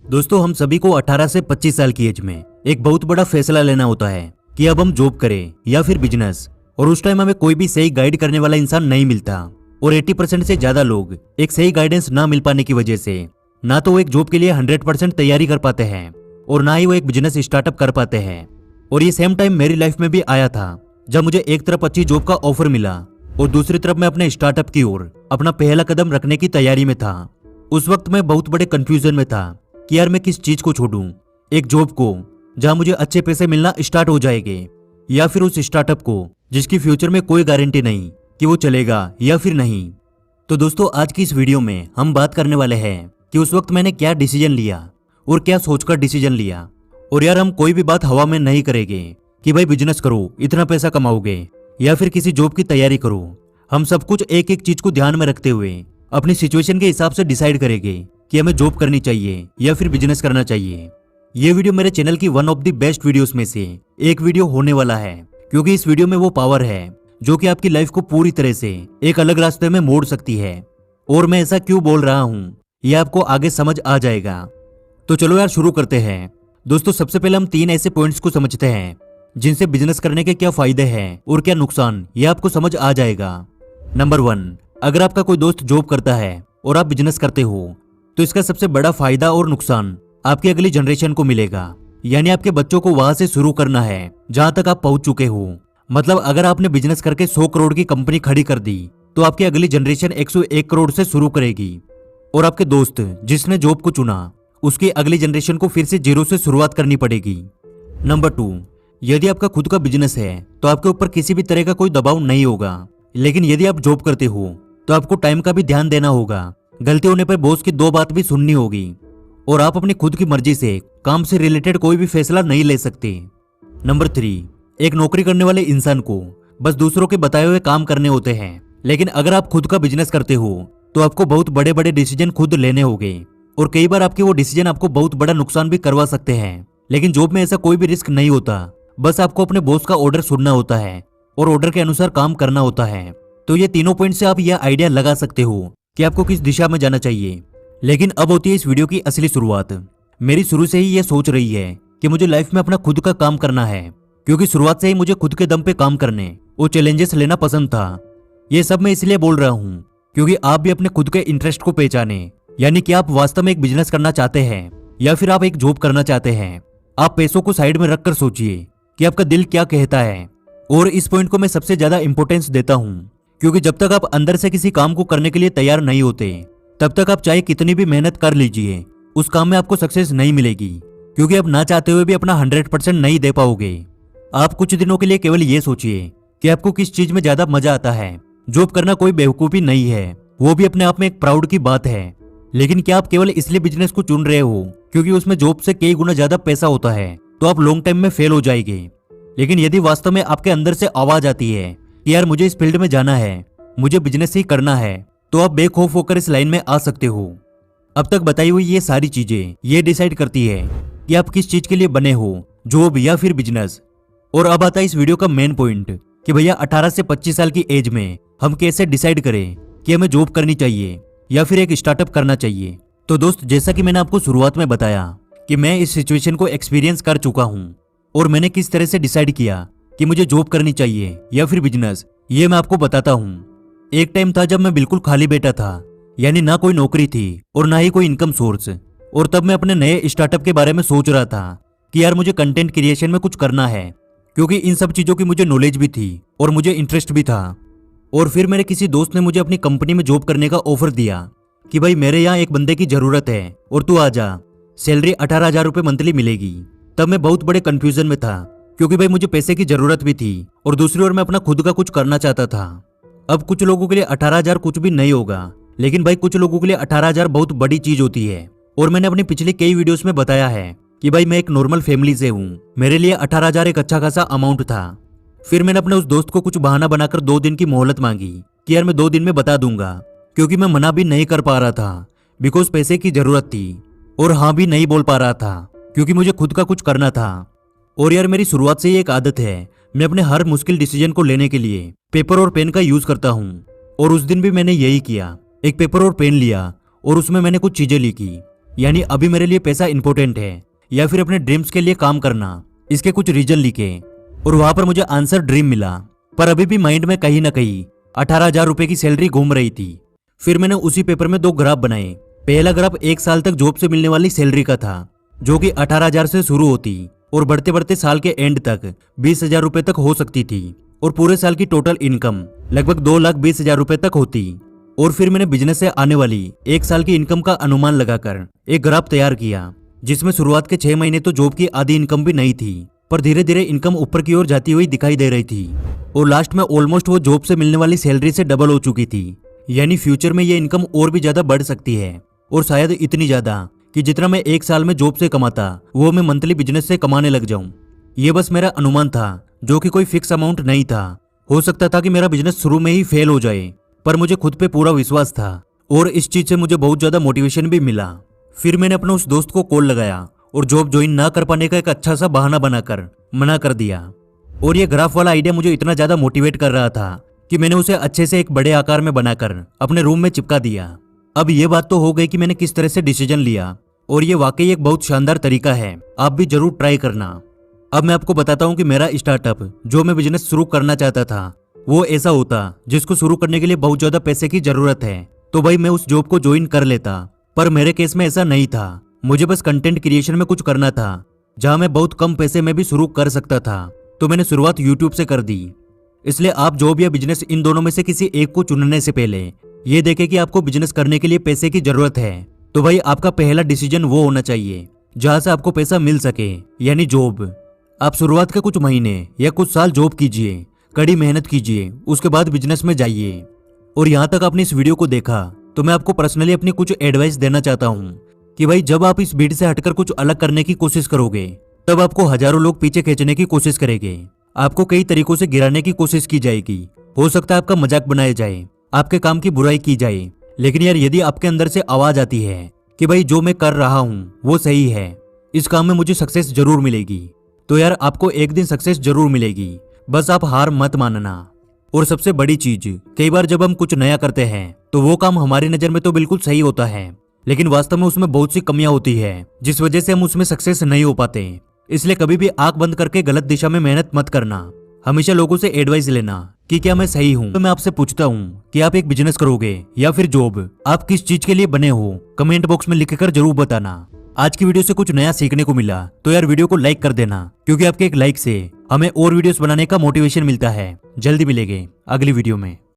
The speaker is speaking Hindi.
दोस्तों हम सभी को 18 से 25 साल की एज में एक बहुत बड़ा फैसला लेना होता है कि अब हम जॉब करें या फिर बिजनेस। और उस टाइम हमें कोई भी सही गाइड करने वाला इंसान नहीं मिलता और 80% से ज्यादा लोग एक सही गाइडेंस ना मिल पाने की वजह से ना तो वो एक जॉब के लिए 100% तैयारी कर पाते हैं और ना ही वो एक बिजनेस स्टार्टअप कर पाते हैं। और ये सेम टाइम मेरी लाइफ में भी आया था जब मुझे एक तरफ अच्छी जॉब का ऑफर मिला और दूसरी तरफ मैं अपने स्टार्टअप की ओर अपना पहला कदम रखने की तैयारी में था। उस वक्त मैं बहुत बड़े कंफ्यूजन में था कि यार मैं किस चीज को छोड़ूं, एक जॉब को जहां मुझे अच्छे पैसे मिलना स्टार्ट हो जाएंगे या फिर उस स्टार्टअप को जिसकी फ्यूचर में कोई गारंटी नहीं कि वो चलेगा या फिर नहीं। तो दोस्तों आज की इस वीडियो में हम बात करने वाले हैं कि उस वक्त मैंने क्या डिसीजन लिया और क्या सोचकर डिसीजन लिया। और यार हम कोई भी बात हवा में नहीं करेंगे कि भाई बिजनेस करो इतना पैसा कमाओगे या फिर किसी जॉब की तैयारी करो। हम सब कुछ एक एक चीज को ध्यान में रखते हुए अपनी सिचुएशन के हिसाब से डिसाइड करेंगे कि हमें जॉब करनी चाहिए या फिर बिजनेस करना चाहिए। ये वीडियो मेरे चैनल की one of the best videos में से एक वीडियो होने वाला है, क्योंकि इस वीडियो में वो पावर है जो कि आपकी लाइफ को पूरी तरह से एक अलग रास्ते में मोड़ सकती है। और मैं ऐसा क्यों बोल रहा हूँ ये आपको आगे समझ आ जाएगा। तो चलो यार शुरू करते हैं। दोस्तों सबसे पहले हम 3 ऐसे पॉइंट्स को समझते हैं जिनसे बिजनेस करने के क्या फायदे हैं और क्या नुकसान, ये आपको समझ आ जाएगा। नंबर 1, अगर आपका कोई दोस्त जॉब करता है और आप बिजनेस करते हो तो इसका सबसे बड़ा फायदा और नुकसान आपकी अगली जनरेशन को मिलेगा। यानी आपके बच्चों को वहां से शुरू करना है जहां तक आप पहुंच चुके हो। मतलब अगर आपने बिजनेस करके 100 करोड़ की कंपनी खड़ी कर दी तो आपकी अगली जनरेशन 101 करोड़ से शुरू करेगी। और आपके दोस्त जिसने जॉब को चुना उसकी अगली जनरेशन को फिर से जीरो से शुरुआत करनी पड़ेगी। नंबर 2, यदि आपका खुद का बिजनेस है तो आपके ऊपर किसी भी तरह का कोई दबाव नहीं होगा। लेकिन यदि आप जॉब करते हो तो आपको टाइम का भी ध्यान देना होगा, गलती होने पर बॉस की 2 बात भी सुननी होगी और आप अपनी खुद की मर्जी से काम से रिलेटेड कोई भी फैसला नहीं ले सकते। नंबर 3, एक नौकरी करने वाले इंसान को बस दूसरों के बताए हुए काम करने होते हैं, लेकिन अगर आप खुद का बिजनेस करते हो तो आपको बहुत बड़े बड़े डिसीजन खुद लेने होंगे और कई बार आपके वो डिसीजन आपको बहुत बड़ा नुकसान भी करवा सकते हैं। लेकिन जॉब में ऐसा कोई भी रिस्क नहीं होता, बस आपको अपने बॉस का ऑर्डर सुनना होता है और ऑर्डर के अनुसार काम करना होता है। तो ये तीनों पॉइंट से आप यह आइडिया लगा सकते हो कि आपको किस दिशा में जाना चाहिए। लेकिन अब होती है इस वीडियो की असली शुरुआत। मेरी शुरू से ही ये सोच रही है कि मुझे लाइफ में अपना खुद का काम करना है, क्योंकि शुरुआत से ही मुझे खुद के दम पे काम करने और चैलेंजेस लेना पसंद था। ये सब मैं इसलिए बोल रहा हूँ क्योंकि आप भी अपने खुद के इंटरेस्ट को पहचाने। यानी कि आप वास्तव में एक बिजनेस करना चाहते हैं या फिर आप एक जॉब करना चाहते हैं। आप पैसों को साइड में रखकर सोचिए कि आपका दिल क्या कहता है। और इस पॉइंट को मैं सबसे ज्यादा इंपॉर्टेंस देता हूँ, क्योंकि जब तक आप अंदर से किसी काम को करने के लिए तैयार नहीं होते तब तक आप चाहे कितनी भी मेहनत कर लीजिए उस काम में आपको सक्सेस नहीं मिलेगी, क्योंकि आप ना चाहते हुए भी अपना 100% नहीं दे पाओगे। आप कुछ दिनों के लिए केवल ये सोचिए कि आपको किस चीज में ज्यादा मजा आता है। जॉब करना कोई बेवकूफी नहीं है, वो भी अपने आप में एक प्राउड की बात है। लेकिन क्या आप केवल इसलिए बिजनेस को चुन रहे हो क्योंकि उसमें जॉब से कई गुना ज्यादा पैसा होता है तो आप लॉन्ग टाइम में फेल हो जाएंगे। लेकिन यदि वास्तव में आपके अंदर से आवाज आती है कि यार मुझे इस फील्ड में जाना है, मुझे बिजनेस ही करना है, तो आप बेखौफ होकर इस लाइन में आ सकते हो। अब तक बताई हुई ये सारी चीजें ये डिसाइड करती है कि आप किस चीज के लिए बने हो, जॉब या फिर बिजनेस। और अब आता है इस वीडियो का मेन पॉइंट कि भैया 18 से 25 साल की एज में हम कैसे डिसाइड करें कि हमें जॉब करनी चाहिए या फिर एक स्टार्टअप करना चाहिए। तो दोस्त जैसा कि मैंने आपको शुरुआत में बताया कि मैं इस सिचुएशन को एक्सपीरियंस कर चुका हूँ और मैंने किस तरह से डिसाइड किया कि मुझे जॉब करनी चाहिए या फिर बिजनेस, ये मैं आपको बताता हूँ। एक टाइम था जब मैं बिल्कुल खाली बैठा था, यानी ना कोई नौकरी थी और ना ही कोई इनकम सोर्स। और तब मैं अपने नए स्टार्टअप के बारे में सोच रहा था कि यार मुझे कंटेंट क्रिएशन में कुछ करना है, क्योंकि इन सब चीजों की मुझे नॉलेज भी थी और मुझे इंटरेस्ट भी था। और फिर मेरे किसी दोस्त ने मुझे अपनी कंपनी में जॉब करने का ऑफर दिया कि भाई मेरे यहाँ एक बंदे की जरूरत है और तू आ जा, सैलरी 18,000 रुपये मंथली मिलेगी। तब मैं बहुत बड़े कंफ्यूजन में था, क्योंकि भाई मुझे पैसे की जरूरत भी थी और दूसरी ओर मैं अपना खुद का कुछ करना चाहता था। अब कुछ लोगों के लिए 18,000 कुछ भी नहीं होगा, लेकिन भाई कुछ लोगों के लिए 18,000 बहुत बड़ी चीज होती है। और मैंने अपनी पिछली कई वीडियोस में बताया है कि भाई मैं एक नॉर्मल फैमिली से हूँ, मेरे लिए 18,000 एक अच्छा खासा अमाउंट था। फिर मैंने अपने उस दोस्त को कुछ बहाना बनाकर 2 दिन की मोहलत मांगी कि यार मैं 2 दिन में बता दूंगा, क्योंकि मैं मना भी नहीं कर पा रहा था बिकॉज पैसे की जरूरत थी, और हाँ भी नहीं बोल पा रहा था क्योंकि मुझे खुद का कुछ करना था। और यार मेरी शुरुआत से ही एक आदत है, मैं अपने हर मुश्किल डिसीजन को लेने के लिए पेपर और पेन का यूज करता हूँ। और उस दिन भी मैंने यही किया, एक पेपर और पेन लिया और उसमें मैंने कुछ चीजें लिखी यानी अभी मेरे लिए पैसा इंपॉर्टेंट है या फिर अपने ड्रीम्स के लिए काम करना, इसके कुछ रीजन लिखे। और वहां पर मुझे आंसर ड्रीम मिला, पर अभी भी माइंड में कहीं ना कहीं 18,000 रुपए की सैलरी घूम रही थी। फिर मैंने उसी पेपर में 2 ग्राफ बनाए। पहला ग्राफ 1 साल तक जॉब से मिलने वाली सैलरी का था, जो कि 18,000 से शुरू होती और बढ़ते बढ़ते साल के एंड तक 20,000 रुपए तक हो सकती थी, और पूरे साल की टोटल इनकम लगभग 2,20,000 रुपए तक होती। और फिर मैंने बिजनेस से आने वाली 1 साल की इनकम का अनुमान लगाकर एक ग्राफ तैयार किया, जिसमें शुरुआत के 6 महीने तो जॉब की आधी इनकम भी नहीं थी, पर धीरे धीरे इनकम ऊपर की ओर जाती हुई दिखाई दे रही थी। और लास्ट में ऑलमोस्ट वो जॉब से मिलने वाली सैलरी से डबल हो चुकी थी। यानी फ्यूचर में ये इनकम और भी ज्यादा बढ़ सकती है, और शायद इतनी ज्यादा कि जितना मैं 1 साल में जॉब से कमाता वो मैं मंथली बिजनेस से कमाने लग जाऊं। ये बस मेरा अनुमान था, जो कि कोई फिक्स अमाउंट नहीं था। हो सकता था कि मेरा बिजनेस शुरू में ही फेल हो जाए, पर मुझे खुद पे पूरा विश्वास था और इस चीज से मुझे बहुत ज्यादा मोटिवेशन भी मिला। फिर मैंने अपने उस दोस्त को कॉल लगाया और जॉब ज्वाइन ना कर पाने का एक अच्छा सा बहाना बनाकर मना कर दिया। और ये ग्राफ वाला आइडिया मुझे इतना ज्यादा मोटिवेट कर रहा था कि मैंने उसे अच्छे से एक बड़े आकार में बनाकर अपने रूम में चिपका दिया। अब ये बात तो हो गई कि मैंने किस तरह से डिसीजन लिया, और ये वाकई एक बहुत शानदार तरीका है, आप भी जरूर ट्राई करना। अब मैं आपको बताता हूँ कि मेरा स्टार्टअप जो मैं बिजनेस शुरू करना चाहता था वो ऐसा होता जिसको शुरू करने के लिए बहुत ज्यादा पैसे की जरूरत है, तो भाई मैं उस जॉब को ज्वाइन कर लेता। पर मेरे केस में ऐसा नहीं था, मुझे बस कंटेंट क्रिएशन में कुछ करना था जहां मैं बहुत कम पैसे में भी शुरू कर सकता था। तो मैंने शुरुआत यूट्यूब से कर दी। इसलिए आप जॉब या बिजनेस इन दोनों में से किसी एक को चुनने से पहले ये देखें कि आपको बिजनेस करने के लिए पैसे की जरूरत है, तो भाई आपका पहला डिसीजन वो होना चाहिए जहां से आपको पैसा मिल सके, यानी जॉब। आप शुरुआत के कुछ महीने या कुछ साल जॉब कीजिए, कड़ी मेहनत कीजिए, उसके बाद बिजनेस में जाइए। और यहाँ तक आपने इस वीडियो को देखा तो मैं आपको पर्सनली अपनी कुछ एडवाइस देना चाहता हूँ कि भाई जब आप इस भीड़ से हटकर कुछ अलग करने की कोशिश करोगे तब आपको हजारों लोग पीछे खींचने की कोशिश करेंगे, आपको कई तरीकों से गिराने की कोशिश की जाएगी। हो सकता है आपका मजाक बनाया जाए, आपके काम की बुराई की जाए, लेकिन यार यदि आपके अंदर से आवाज आती है कि भाई जो मैं कर रहा हूँ वो सही है, इस काम में मुझे सक्सेस जरूर मिलेगी, तो यार आपको एक दिन सक्सेस जरूर मिलेगी। बस आप हार मत मानना। और सबसे बड़ी चीज, कई बार जब हम कुछ नया करते हैं तो वो काम हमारी नजर में तो बिल्कुल सही होता है, लेकिन वास्तव में उसमें बहुत सी कमियां होती है जिस वजह से हम उसमें सक्सेस नहीं हो पाते। इसलिए कभी भी आंख बंद करके गलत दिशा में मेहनत मत करना। हमेशा लोगों से एडवाइस लेना कि क्या मैं सही हूँ। तो मैं आपसे पूछता हूँ कि आप एक बिजनेस करोगे या फिर जॉब, आप किस चीज के लिए बने हो? कमेंट बॉक्स में लिखकर जरूर बताना। आज की वीडियो से कुछ नया सीखने को मिला तो यार वीडियो को लाइक कर देना, क्योंकि आपके एक लाइक से हमें और वीडियोस बनाने का मोटिवेशन मिलता है। जल्दी मिलेंगे अगली वीडियो में।